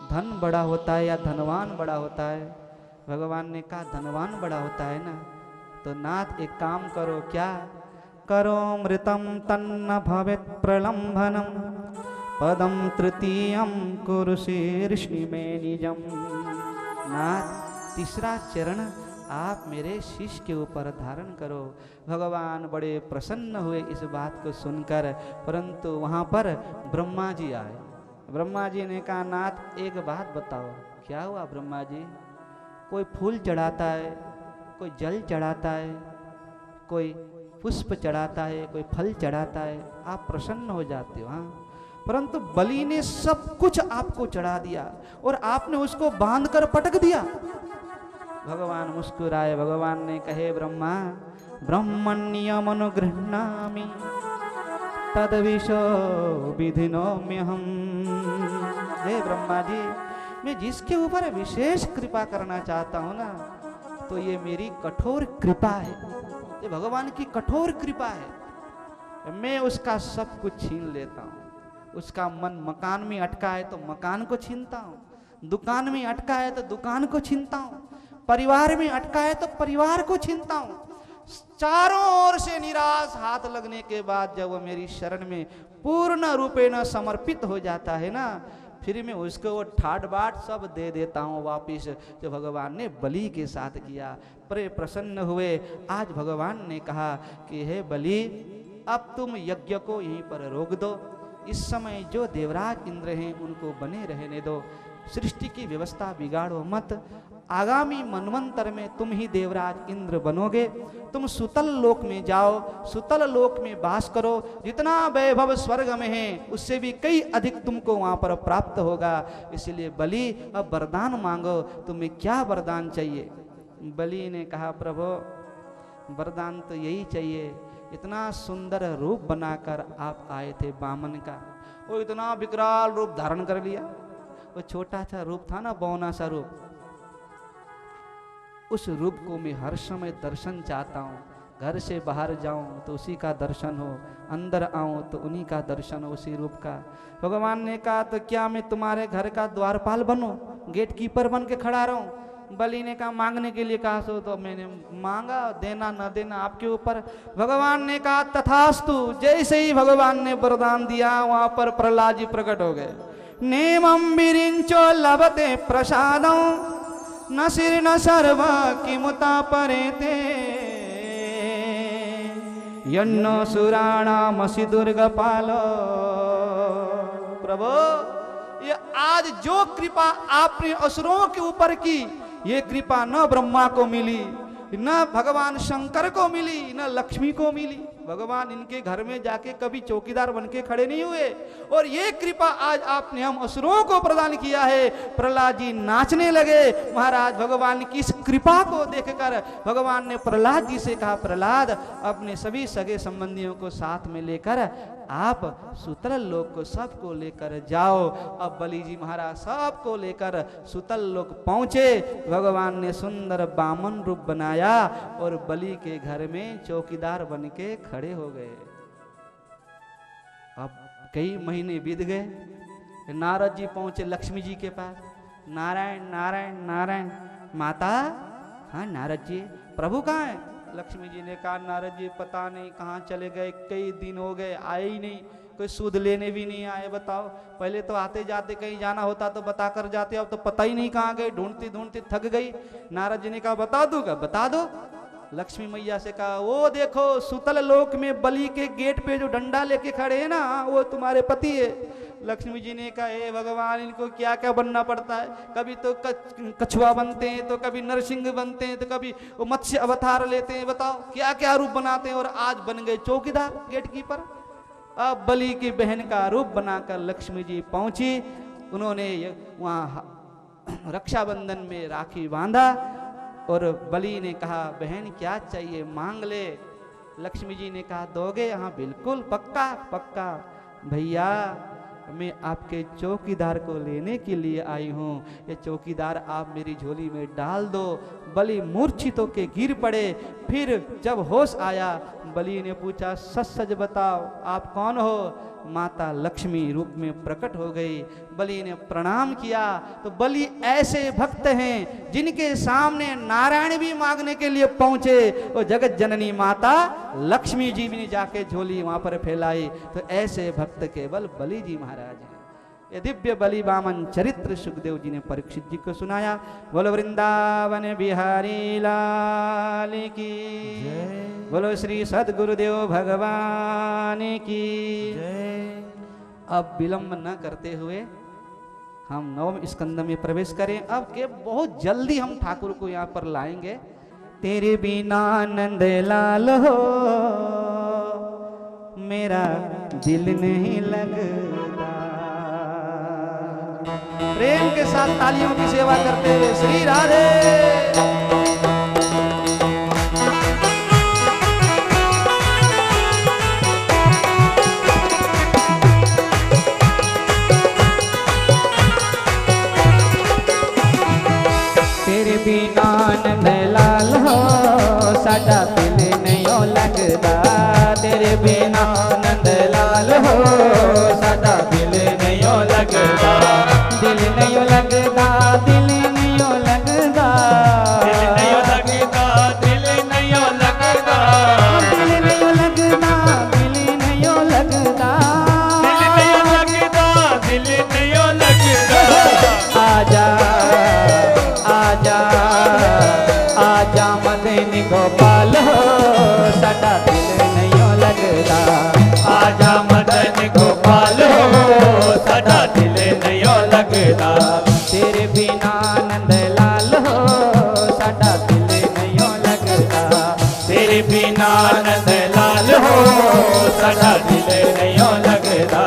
धन बड़ा होता है या धनवान बड़ा होता है? भगवान ने कहा, धनवान बड़ा होता है ना। तो नाथ एक काम करो, क्या करो? मृतम तन्न भवेत् प्रलंभनम पदम तृतीयम कुरुशीर्षि में निजम। नाथ तीसरा चरण आप मेरे शिष्य के ऊपर धारण करो। भगवान बड़े प्रसन्न हुए इस बात को सुनकर, परंतु वहां पर ब्रह्मा जी आए। ब्रह्मा जी ने कहा, नाथ एक बात बताओ। क्या हुआ ब्रह्मा जी? कोई फूल चढ़ाता है, कोई जल चढ़ाता है, कोई पुष्प चढ़ाता है, कोई फल चढ़ाता है, आप प्रसन्न हो जाते हो। हाँ, परंतु बलि ने सब कुछ आपको चढ़ा दिया और आपने उसको बांध कर पटक दिया। भगवान मुस्कुराए। भगवान ने कहे, ब्रह्मा ब्रह्मण्यमनुगृह्णामि तद्विशो विधिनोम्यहम्। हे ब्रह्मा जी, मैं जिसके ऊपर विशेष कृपा करना चाहता हूँ ना, तो ये मेरी कठोर कृपा है, ये भगवान की कठोर कृपा है। मैं उसका सब कुछ छीन लेता हूँ। उसका मन मकान में अटका है तो मकान को छीनता हूँ, दुकान में अटका है तो दुकान को छीनता हूँ, परिवार में अटका है तो परिवार को छीनता हूँ। चारों ओर से निराश हाथ लगने के बाद जब वो मेरी शरण में पूर्ण रूपेण समर्पित हो जाता है ना, फिर मैं उसको वो ठाट बाट सब दे देता हूँ वापिस, जो भगवान ने बलि के साथ किया। बड़े प्रसन्न हुए। आज भगवान ने कहा कि हे बलि, अब तुम यज्ञ को यहीं पर रोक दो। इस समय जो देवराज इंद्र हैं उनको बने रहने दो, सृष्टि की व्यवस्था बिगाड़ो मत। आगामी मनवंतर में तुम ही देवराज इंद्र बनोगे। तुम सुतल लोक में जाओ, सुतल लोक में वास करो। जितना वैभव स्वर्ग में है उससे भी कई अधिक तुमको वहां पर प्राप्त होगा। इसलिए बलि अब वरदान मांगो, तुम्हें क्या वरदान चाहिए? बलि ने कहा, प्रभु वरदान तो यही चाहिए, इतना सुंदर रूप बनाकर आप आए थे वामन का, वो इतना विकराल रूप धारण कर लिया। वो छोटा सा रूप था ना, बौना सा रूप, उस रूप को मैं हर समय दर्शन चाहता हूँ। घर से बाहर जाऊं तो उसी का दर्शन हो, अंदर आऊं तो उन्हीं का दर्शन हो, उसी रूप का। भगवान ने कहा, तो क्या मैं तुम्हारे घर का द्वारपाल बनूं, गेट कीपर बन के खड़ा रहूं? बलि ने कहा, मांगने के लिए कहा सो तो मैंने मांगा, देना न देना आपके ऊपर। भगवान ने कहा, तथास्तु। जैसे ही भगवान ने वरदान दिया, वहां पर प्रहलाद जी प्रकट हो गए। नेमं विरिंचो लभते प्रसादं न सिर न सर्व किमुता परेते यन्नो सुराणामसि दुर्गपालो। प्रभु, ये आज जो कृपा आपने असुरों के ऊपर की, ये कृपा न ब्रह्मा को मिली, न भगवान शंकर को मिली, न लक्ष्मी को मिली। भगवान इनके घर में जाके कभी चौकीदार बन के खड़े नहीं हुए, और ये कृपा आज आपने हम असुरों को प्रदान किया है। प्रहलाद जी नाचने लगे। महाराज, भगवान की इस कृपा को देखकर भगवान ने प्रहलाद जी से कहा, प्रहलाद अपने सभी सगे संबंधियों को साथ में लेकर आप सुतल लोक को सबको लेकर जाओ। अब बलि जी महाराज सबको लेकर सुतल लोक पहुंचे। भगवान ने सुंदर बामन रूप बनाया और बलि के घर में चौकीदार बन के खड़े हो गए। अब कई महीने बीत गए। नारद जी पहुंचे लक्ष्मी जी के पास। नारायण नारायण नारायण। माता, हाँ नारद जी, प्रभु कहाँ है? लक्ष्मी जी ने कहा, नारद जी पता नहीं कहाँ चले गए, कई दिन हो गए, आए ही नहीं, कोई सूद लेने भी नहीं आए। बताओ, पहले तो आते जाते कहीं जाना होता तो बता कर जाते, अब तो पता ही नहीं कहाँ गए, ढूंढती ढूंढती थक गई। नारद जी ने कहा, बता दूंगा, बता दो। लक्ष्मी मैया से कहा, वो देखो सुतल लोक में बलि के गेट पे जो डंडा लेके खड़े हैं ना, वो तुम्हारे पति है। लक्ष्मी जी ने कहा, हे भगवान, इनको क्या क्या बनना पड़ता है, कभी तो कछुआ बनते हैं, तो कभी नरसिंह बनते हैं, तो कभी वो मत्स्य अवतार लेते हैं। बताओ क्या क्या रूप बनाते हैं, और आज बन गए चौकीदार, गेट कीपर। अब बलि की बहन का रूप बनाकर लक्ष्मी जी पहुंची। उन्होंने वहां रक्षाबंधन में राखी बांधा और बलि ने कहा बहन क्या चाहिए मांग ले। लक्ष्मी जी ने कहा दोगे? हाँ बिल्कुल पक्का पक्का। भैया मैं आपके चौकीदार को लेने के लिए आई हूँ, ये चौकीदार आप मेरी झोली में डाल दो। बलि मूर्छित होके गिर पड़े। फिर जब होश आया बलि ने पूछा सच सच बताओ आप कौन हो? माता लक्ष्मी रूप में प्रकट हो गई। बलि ने प्रणाम किया। तो बलि ऐसे भक्त हैं जिनके सामने नारायण भी मांगने के लिए पहुंचे और जगत जननी माता लक्ष्मी जी भी ने जाके झोली वहां पर फैलाई। तो ऐसे भक्त केवल बलि जी महाराज हैं। ये दिव्य बलि वामन चरित्र सुखदेव जी ने परीक्षित जी को सुनाया। बोलो वृंदावन बिहारी लाल की जय। बोलो श्री सद्गुरुदेव भगवान की जय। अब विलंब न करते हुए हम नवम स्कंद में प्रवेश करें। अब के बहुत जल्दी हम ठाकुर को यहाँ पर लाएंगे। तेरे बिना नंद लाल हो मेरा दिल नहीं लगता। प्रेम के साथ तालियों की सेवा करते हुए श्री राधे। तेरे बिना नंद लाल हो साडा दिल नहीं लगदा। तेरे बिना नंद लाल हो साडा दिल नहीं लगदा। दिल नहीं लगदा दिल नहीं लगदा। दिल नहीं लगदा दिल नहीं लगदा। दिल नहीं लगदा दिल नहीं लगदा। दिल नहीं लगदा दिल नहीं लगदा। आजा आजा आजा मदन गोपाल हो साडा दिल नहीं लगदा। आजा मदन गोपाल हो साडा दिल नहीं लगदा। तेरे बिना नंद लाल हो साडा दिल नहीं लगदा। तेरे बिना नंद लाल हो साडा दिल नहीं लगदा।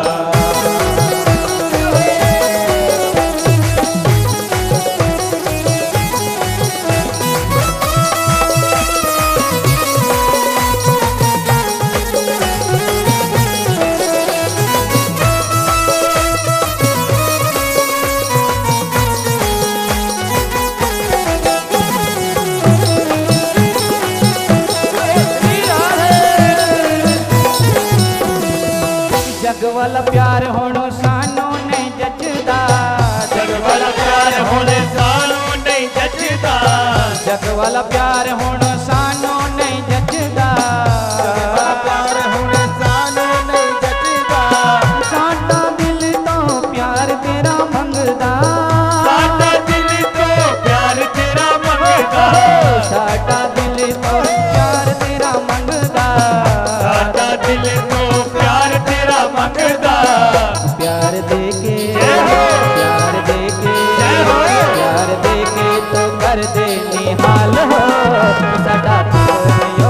जग वाला प्यार होनो सानो नहीं जचदा। जग वाला प्यार होने सानो नहीं जचदा। जग वाला प्यार होनो सानो नहीं जचदा। जग वाला प्यार होने सानो नहीं जचदा। साडा दिल तो प्यार तेरा मंगदा। साडा दिल तो प्यार तेरा मंगदा। साडा दिल तो प्यार तेरा मंगदा। साडा दिल तो प्यार तेरा मंगदा। प्यार देके प्यार देके प्यार देके तो कर दे निहाल हो साडा दिल नहीं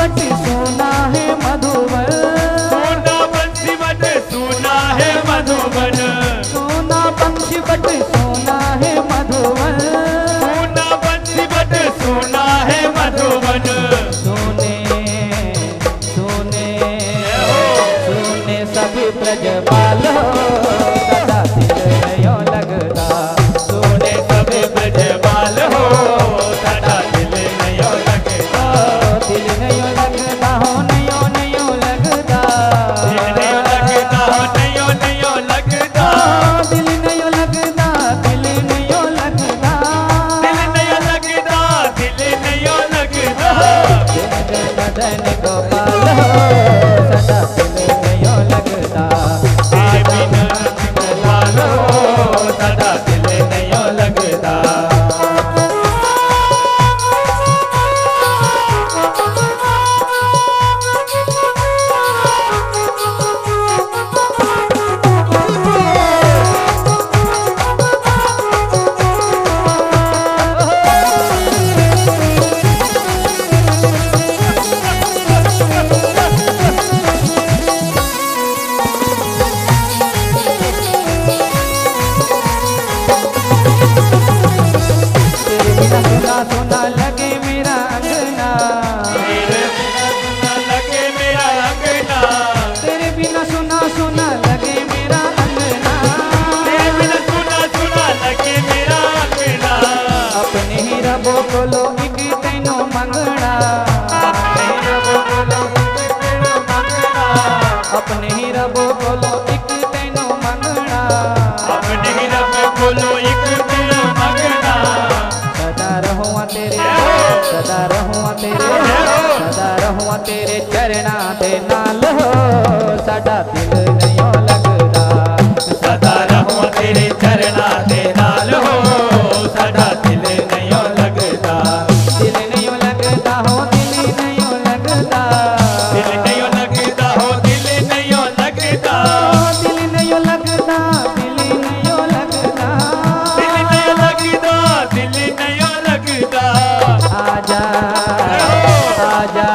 बट सोना है मधुबन, सोना बंसी बट सोना है मधुबन, सोना बंसी बट सोना है मधुबन, सोना बंसी बट सोना है मधुबन। सोने सोने सोने सभी ब्रजबाल सदा दिल नयो लगता, सोने सब ब्रजबाल हो सदा दिल नयो लगता, दिल नयो लगता हो नयो नयो लगता, दिल नयो लगता हो नयो नयो लगता, दिल नयो लगता, दिल नयो लगता, दिल नयो लगता, दिल नयो लगता। बदन गोपाल सदा दिल नयो लगता, तेरे बिना गोपाल हो सदा दिल नयो लगता। तेरे बिना सुना सुना लगे मेरा अंगना, तेरे बिना सुना लगे मेरा अंगना, तेरे बिना सुना सुना लगे मेरा अंगना, तेरे बिना सुना सुना लगे मेरा अंगना। अपने ही रबो को लो एक तैनो मंगना, अपने रबो को लो एक तेरा मंगना, अपने ही रबो को लो एक तैनो मंगना, अपने ही रब को लो एक तेरा मंगना। सदा रहूं तेरे, सदा रहूं तेरे, सदा रहूं तेरे चरणा दे नाल हो साडा दिल नयो लगदा, सदा रहूं तेरे चरणा दे नाल हो सदा दिल नयो लगता, दिल नयो लगदा हो दिल नयो लगदा, दिल नयो लगता हो दिल नयो लगता, दिल नयो लगदा, दिल नयो लगदा, दिल नयो लगता, दिल नयो लगता। आजा आजा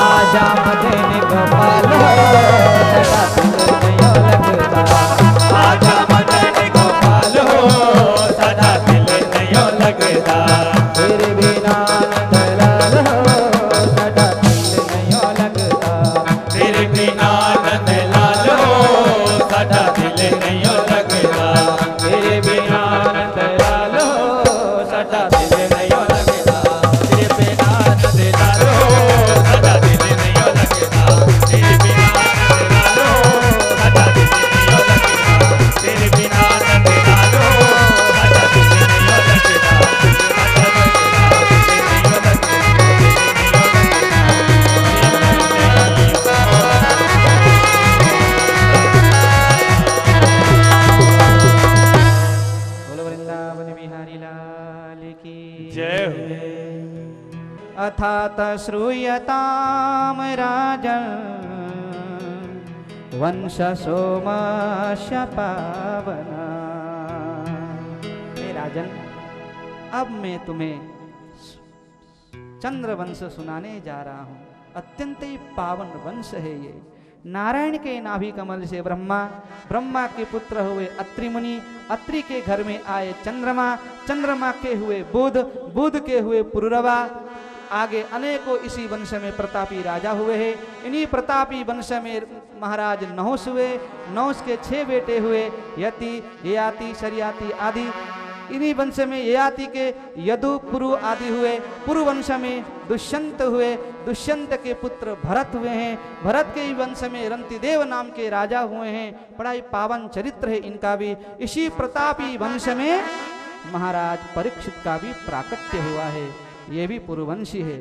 आजा मदन गोपाल सदा दिल नयो लगदा, आजा मदन गोपाल हो सदा दिल नयो लगता, तेरे बिना नंदलाल हो सदा दिल नयो लगदा, तेरे बिना नंद लाल हो सदा दिल नयो लगता, तेरे बिना नंदलाल हो सदा दिल नयो लगदा, तेरे बिना नंद लाल हो सदा दिल नयो लगता, तेरे बिना नंद लाल हो सदा दिल नयो लगता, तेरे बिना नंद लाल हो सदा दिल नयो लगता, बोलो वृंदावन बिहारी लाल की जय हो। अथात श्रूयताम राजन वंश सोमस्य पावना। हे राजन, अब मैं तुम्हें चंद्र वंश सुनाने जा रहा हूं। अत्यंत ही पावन वंश है ये। नारायण के नाभि कमल से ब्रह्मा, ब्रह्मा के पुत्र हुए अत्रि मुनि, अत्रि के घर में आए चंद्रमा, चंद्रमा के हुए बुध, बुध के हुए पुरुरवा, आगे अनेकों इसी वंश में प्रतापी राजा हुए हैं। इन्हीं प्रतापी वंश में महाराज नहुस हुए, नहुस के 6 बेटे हुए, यति, ययाति, शरियाति आदि। इन्हीं वंश में ययाति के यदु, पुरु आदि हुए। पुरु वंश में दुष्यंत हुए, दुष्यंत के पुत्र भरत हुए हैं। भरत के ही वंश में रंतिदेव नाम के राजा हुए हैं। बड़ा ही पावन चरित्र है इनका भी। इसी प्रतापी वंश में महाराज परीक्षित का भी प्राकट्य हुआ है। ये भी पुरुवंशी है।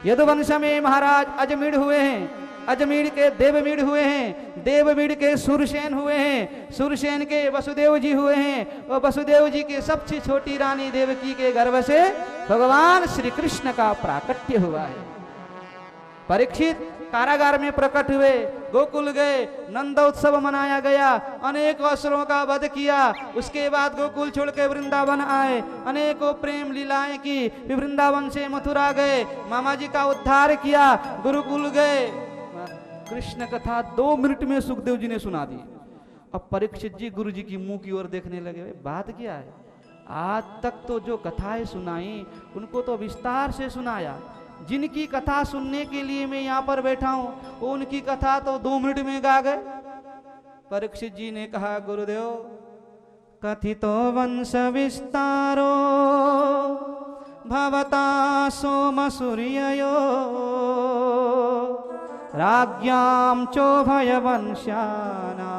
यदुवंश में महाराज अजमीढ़ हुए हैं, अजमीढ़ के देवमीढ़ हुए हैं, देवमीढ़ के सुरसेन हुए हैं, सुरसेन के वसुदेव जी हुए हैं, और वसुदेव जी के सबसे छोटी रानी देवकी के गर्भ से भगवान श्री कृष्ण का प्राकट्य हुआ है। परीक्षित कारागार में प्रकट हुए, गोकुल गए, नंदोत्सव मनाया गया, अनेक असुरों का वध किया। उसके बाद गोकुल छोड़ के वृंदावन आए, अनेकों प्रेम लीलाएं की, फिर वृंदावन से मथुरा गए, मामा जी का उद्धार किया, गुरुकुल गए। कृष्ण कथा 2 मिनट में सुखदेव जी ने सुना दी। अब परीक्षित जी गुरु जी की मुंह की ओर देखने लगे, बात क्या है? आज तक तो जो कथाएं सुनाई उनको तो विस्तार से सुनाया, जिनकी कथा सुनने के लिए मैं यहाँ पर बैठा हूं उनकी कथा तो 2 मिनट में गा गए। परीक्षित जी ने कहा, गुरुदेव कथितो वंश विस्तारो भवता सोम सूर्ययो राज्ञां चोभयवंश्याना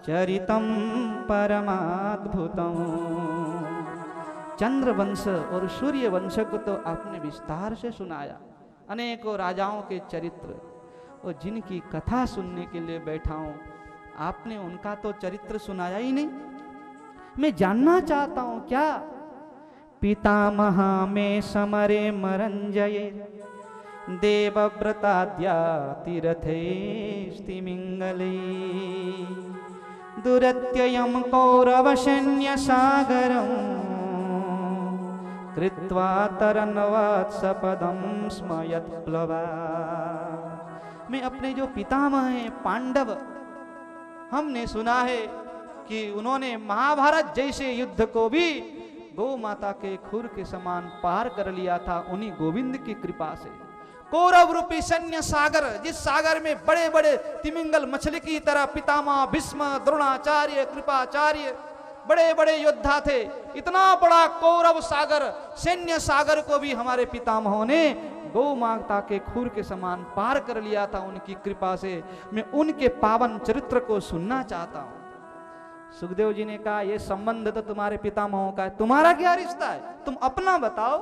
चरितम परमाद्भुतम। चंद्रवंश और सूर्य वंश को तो आपने विस्तार से सुनाया, अनेकों राजाओं के चरित्र, और जिनकी कथा सुनने के लिए बैठा हूं आपने उनका तो चरित्र सुनाया ही नहीं। मैं जानना चाहता हूं क्या? पितामहा में समरे मरंजये देवव्रताद्या तीरथैस्तिमिंगले दुरत्ययं कौरवसैन्यसागरं कृत्वा तरन्वत्सपदं स्मयत्प्लवा। मैं अपने जो पितामह हैं पांडव, हमने सुना है कि उन्होंने महाभारत जैसे युद्ध को भी गौ माता के खुर के समान पार कर लिया था, उन्हीं गोविंद की कृपा से। कौरव रूपी सैन्य सागर, जिस सागर में बड़े बड़े तिमिंगल मछली की तरह पितामह भीष्म, द्रोणाचार्य, कृपाचार्य बड़े बड़े योद्धा थे, इतना बड़ा कौरव सागर, सैन्य सागर को भी हमारे पितामहों ने गौ माता के खुर के समान पार कर लिया था उनकी कृपा से। मैं उनके पावन चरित्र को सुनना चाहता हूं। सुखदेव जी ने कहा, यह संबंध तो तुम्हारे पितामहों का है, तुम्हारा क्या रिश्ता है, तुम अपना बताओ।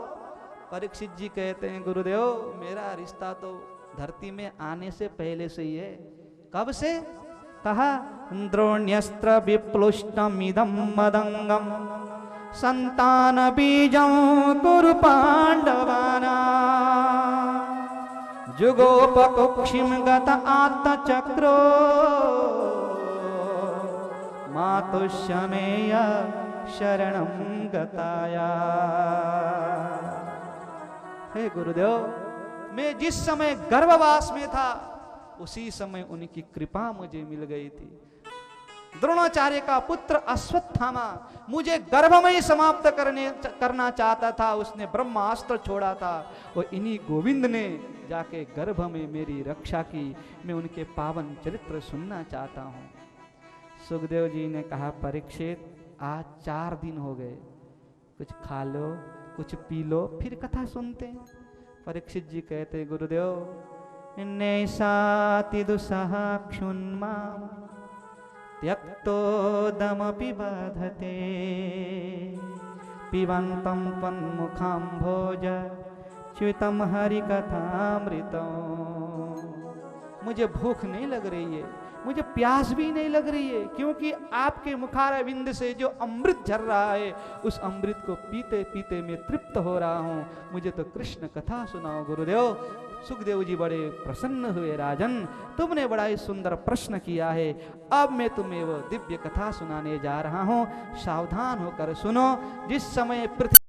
परीक्षित जी कहते हैं, गुरुदेव मेरा रिश्ता तो धरती में आने से पहले से ही है। कब से? कहा, द्रोण्यस्त्र विप्लुष्टमिदं मदंगम संतान बीजं कुरु पांडवाना जुगोपकुक्षिम गत आत्मचक्रो मातुष्यमेय शरणं गताया। हे गुरुदेव, मैं जिस समय गर्भवास में था उसी समय उनकी कृपा मुझे मिल गई थी। द्रोणाचार्य का पुत्र अश्वत्थामा मुझे गर्भ में ही समाप्त करना चाहता था, उसने ब्रह्मास्त्र छोड़ा था, और इन्हीं गोविंद ने जाके गर्भ में मेरी रक्षा की। मैं उनके पावन चरित्र सुनना चाहता हूँ। सुखदेव जी ने कहा, परीक्षित आज 4 दिन हो गए, कुछ खा लो, कुछ पी लो, फिर कथा सुनते हैं। परीक्षित जी कहते, गुरुदेव नैषाति दुस्सहा क्षुन्मा त्यक्तोदमपि बाधते पिबन्तं त्वन्मुखाम्भोज च्युतं हरिकथामृतं। मुझे भूख नहीं लग रही है, मुझे प्यास भी नहीं लग रही है, क्योंकि आपके मुखारविंद से जो अमृत झर रहा है उस अमृत को पीते पीते मैं तृप्त हो रहा हूँ। मुझे तो कृष्ण कथा सुनाओ गुरुदेव। सुखदेव जी बड़े प्रसन्न हुए, राजन तुमने बड़ा ही सुंदर प्रश्न किया है, अब मैं तुम्हें वो दिव्य कथा सुनाने जा रहा हूँ, सावधान होकर सुनो। जिस समय पृथ्वी